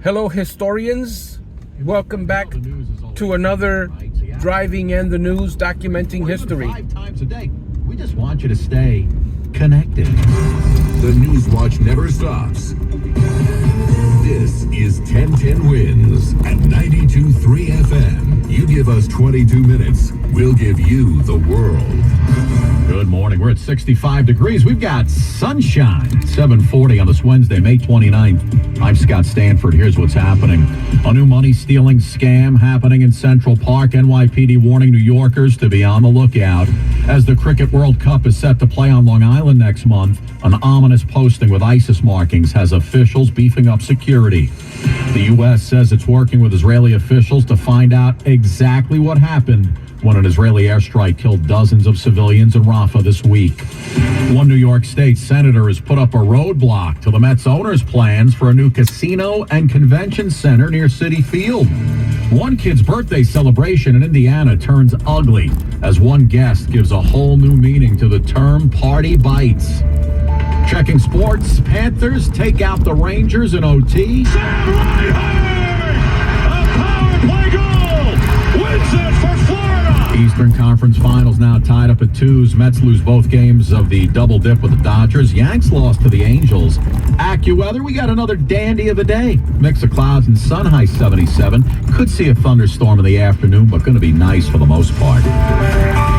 Hello, historians. Welcome back to another Driving and the News documenting history. 5 times a day. We just want you to stay connected. The News Watch never stops. This is 1010 Wins at 92.3 FM. You give us 22 minutes, we'll give you the world. Good morning. We're at 65 degrees. We've got sunshine. 7:40 on this Wednesday, May 29th. I'm Scott Stanford. Here's what's happening. A new money-stealing scam happening in Central Park. NYPD warning New Yorkers to be on the lookout. As the Cricket World Cup is set to play on Long Island next month, an ominous posting with ISIS markings has officials beefing up security. The U.S. says it's working with Israeli officials to find out exactly what happened when an Israeli airstrike killed dozens of civilians in Rafah this week. One New York State senator has put up a roadblock to the Mets owner's plans for a new casino and convention center near Citi Field. One kid's birthday celebration in Indiana turns ugly as one guest gives a whole new meaning to the term party bites. Checking sports, Panthers take out the Rangers in OT. Sam Reinhart! A power play goal! Wins it for Florida! Eastern Conference Finals now tied up at 2s. Mets lose both games of the double dip with the Dodgers. Yanks lost to the Angels. AccuWeather, we got another dandy of a day. Mix of clouds and sun, high 77. Could see a thunderstorm in the afternoon, but going to be nice for the most part.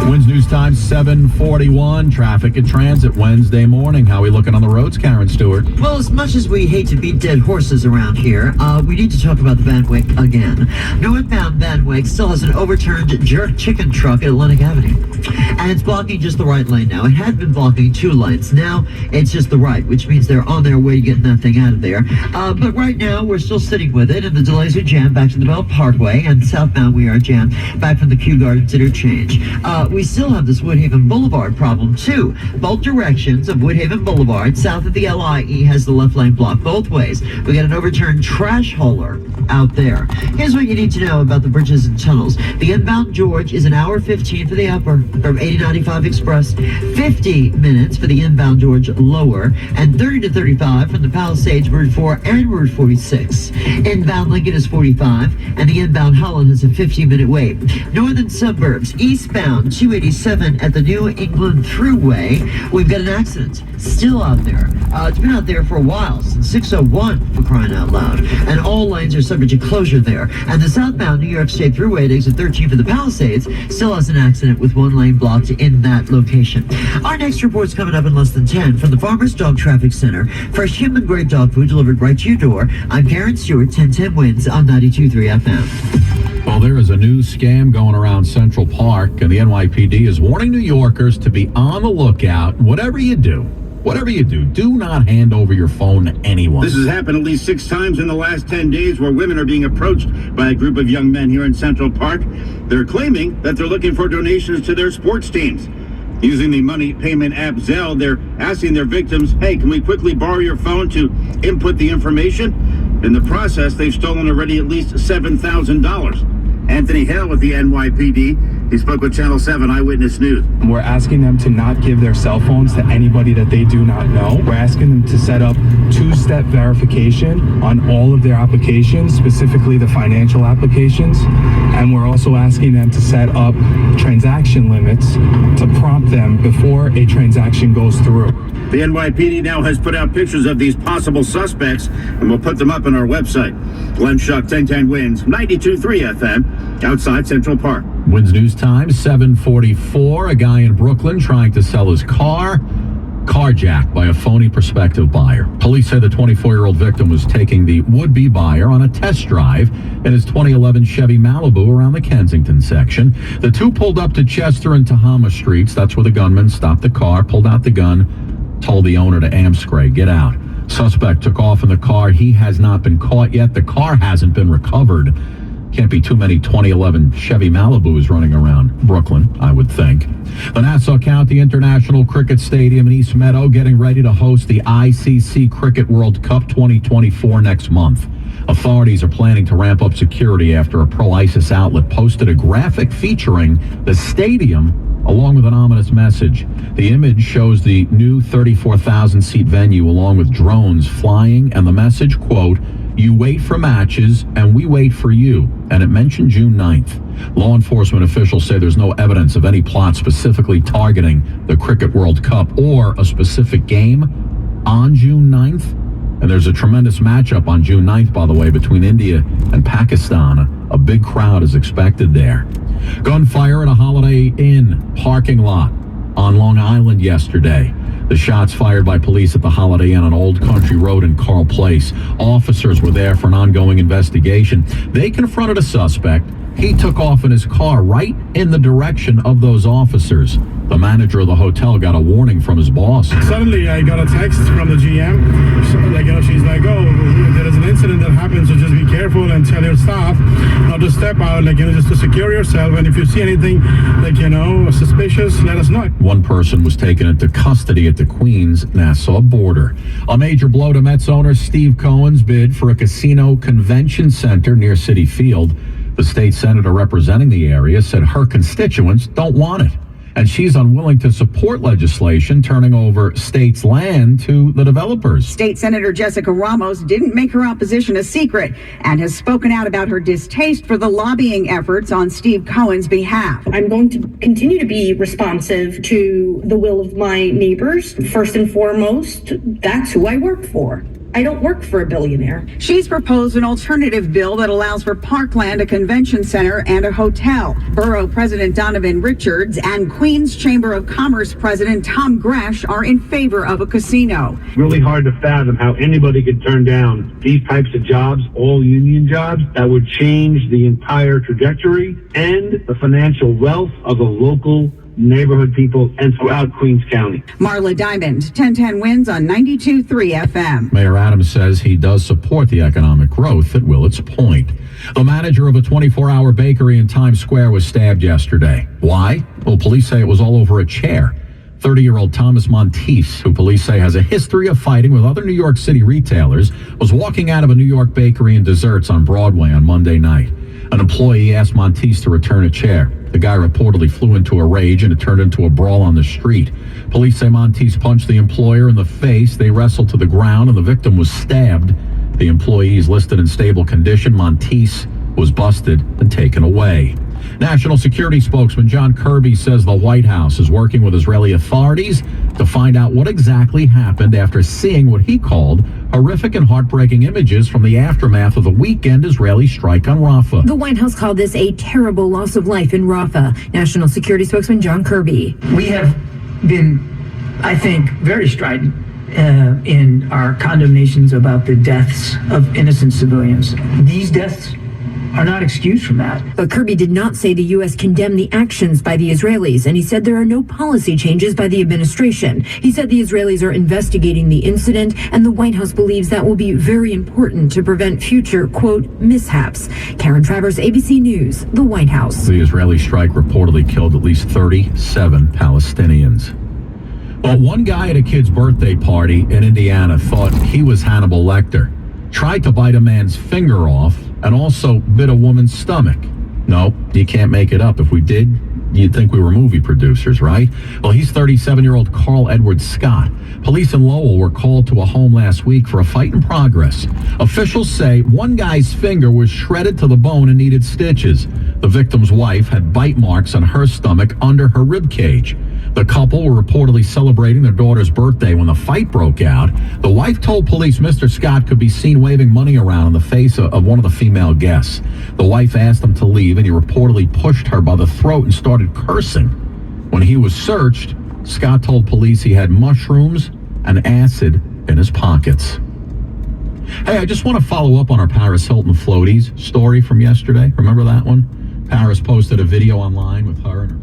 Winds News Time 7:41. Traffic and transit Wednesday morning. How are we looking on the roads, Karen Stewart? Well, as much as we hate to beat dead horses around here, we need to talk about the Van Wyck again. Northbound Van Wyck still has an overturned jerk chicken truck at Atlantic Avenue. And it's blocking just the right lane now. It had been blocking 2 lanes. Now it's just the right, which means they're on their way to getting that thing out of there. But right now we're still sitting with it, and the delays are jammed back to the Belt Parkway, and southbound we are jammed back from the Kew Gardens interchange. We still have this Woodhaven Boulevard problem too. Both directions of Woodhaven Boulevard, south of the LIE, has the left lane blocked both ways. We got an overturned trash hauler out there. Here's what you need to know about the bridges and tunnels. The inbound George is an hour 15 for the upper from 8095 Express, 50 minutes for the inbound George lower, and 30 to 35 from the Palisades Route 4 and Route 46. Inbound Lincoln is 45, and the inbound Holland has a 15-minute wait. Northern suburbs, eastbound 287 at the New England Thruway. We've got an accident still out there. It's been out there for a while, since 6:01 for crying out loud. And all lanes are subject to closure there. And the southbound New York State Thruway at exit 13 for the Palisades still has an accident with 1 lane blocked in that location. Our next report's coming up in less than 10 from the Farmers Dog Traffic Center. Fresh human-grade dog food delivered right to your door. I'm Karen Stewart, 1010 Wins on 92.3 FM. Well, there is a new scam going around Central Park, and the NYPD is warning New Yorkers to be on the lookout. Whatever you do, do not hand over your phone to anyone. This has happened at least 6 times in the last 10 days where women are being approached by a group of young men here in Central Park. They're claiming that they're looking for donations to their sports teams. Using the money payment app Zelle, they're asking their victims, hey, can we quickly borrow your phone to input the information? In the process, they've stolen already at least $7,000. Anthony Hale with the NYPD. He spoke with Channel 7 Eyewitness News. We're asking them to not give their cell phones to anybody that they do not know. We're asking them to set up 2-step verification on all of their applications, specifically the financial applications. And we're also asking them to set up transaction limits to prompt them before a transaction goes through. The NYPD now has put out pictures of these possible suspects, and we'll put them up on our website. Glenn Schuck, 1010 Wins, 92.3 FM, outside Central Park. Wins News Time, 7:44. A guy in Brooklyn trying to sell his car, carjacked by a phony prospective buyer. Police say the 24-year-old victim was taking the would-be buyer on a test drive in his 2011 Chevy Malibu around the Kensington section. The two pulled up to Chester and Tahama Streets. That's where the gunman stopped the car, pulled out the gun, told the owner to Amscray, get out. Suspect took off in the car. He has not been caught yet. The car hasn't been recovered. Can't be too many 2011 Chevy Malibus running around Brooklyn, I would think. The Nassau County International Cricket Stadium in East Meadow getting ready to host the ICC Cricket World Cup 2024 next month. Authorities are planning to ramp up security after a pro-ISIS outlet posted a graphic featuring the stadium along with an ominous message. The image shows the new 34,000-seat venue along with drones flying, and the message, quote, "You wait for matches and we wait for you," and it mentioned June 9th. Law enforcement officials say there's no evidence of any plot specifically targeting the Cricket World Cup or a specific game on June 9th. And there's a tremendous matchup on June 9th, by the way, between India and Pakistan. A big crowd is expected there. Gunfire at a Holiday Inn parking lot on Long Island yesterday. The shots fired by police at the Holiday Inn on Old Country Road in Carl Place. Officers were there for an ongoing investigation. They confronted a suspect. He took off in his car right in the direction of those officers. The manager of the hotel got a warning from his boss. Suddenly, I got a text from the GM. She's like, "Oh, there is an incident that happened, so just be careful and tell your staff not to step out, just to secure yourself. And if you see anything, suspicious, let us know." One person was taken into custody at the Queens-Nassau border. A major blow to Mets owner Steve Cohen's bid for a casino convention center near Citi Field. The state senator representing the area said her constituents don't want it, and she's unwilling to support legislation turning over state's land to the developers. State Senator Jessica Ramos didn't make her opposition a secret and has spoken out about her distaste for the lobbying efforts on Steve Cohen's behalf. I'm going to continue to be responsive to the will of my neighbors. First and foremost, that's who I work for. I don't work for a billionaire. She's proposed an alternative bill that allows for parkland, a convention center, and a hotel. Borough President Donovan Richards and Queens Chamber of Commerce President Tom Gresh are in favor of a casino. Really hard to fathom how anybody could turn down these types of jobs, all union jobs, that would change the entire trajectory and the financial wealth of the local neighborhood people and throughout Queens County. Marla Diamond, 1010 Wins on 92.3 FM. Mayor Adams says he does support the economic growth at Willets Point. The manager of a 24-hour bakery in Times Square was stabbed yesterday. Why? Well, police say it was all over a chair. 30-year-old Thomas Monteith, who police say has a history of fighting with other New York City retailers, was walking out of a New York bakery and desserts on Broadway on Monday night. An employee asked Monteith to return a chair. The guy reportedly flew into a rage and it turned into a brawl on the street. Police say Monteith punched the employer in the face. They wrestled to the ground and the victim was stabbed. The employee is listed in stable condition. Monteith was busted and taken away. National Security spokesman John Kirby says the White House is working with Israeli authorities to find out what exactly happened after seeing what he called horrific and heartbreaking images from the aftermath of the weekend Israeli strike on Rafah. The White House called this a terrible loss of life in Rafah. National Security spokesman John Kirby. We have been, I think, very strident in our condemnations about the deaths of innocent civilians. These deaths are not excused from that. But Kirby did not say the U.S. condemned the actions by the Israelis, and he said there are no policy changes by the administration. He said the Israelis are investigating the incident, and the White House believes that will be very important to prevent future, quote, mishaps. Karen Travers, ABC News, the White House. The Israeli strike reportedly killed at least 37 Palestinians. Well, one guy at a kid's birthday party in Indiana thought he was Hannibal Lecter, tried to bite a man's finger off, and also bit a woman's stomach. No, you can't make it up. If we did, you'd think we were movie producers, right? Well, he's 37-year-old Carl Edward Scott. Police in Lowell were called to a home last week for a fight in progress. Officials say one guy's finger was shredded to the bone and needed stitches. The victim's wife had bite marks on her stomach under her rib cage. The couple were reportedly celebrating their daughter's birthday when the fight broke out. The wife told police Mr. Scott could be seen waving money around in the face of one of the female guests. The wife asked him to leave, and he reportedly pushed her by the throat and started cursing. When he was searched, Scott told police he had mushrooms and acid in his pockets. Hey, I just want to follow up on our Paris Hilton floaties story from yesterday. Remember that one? Paris posted a video online with her and her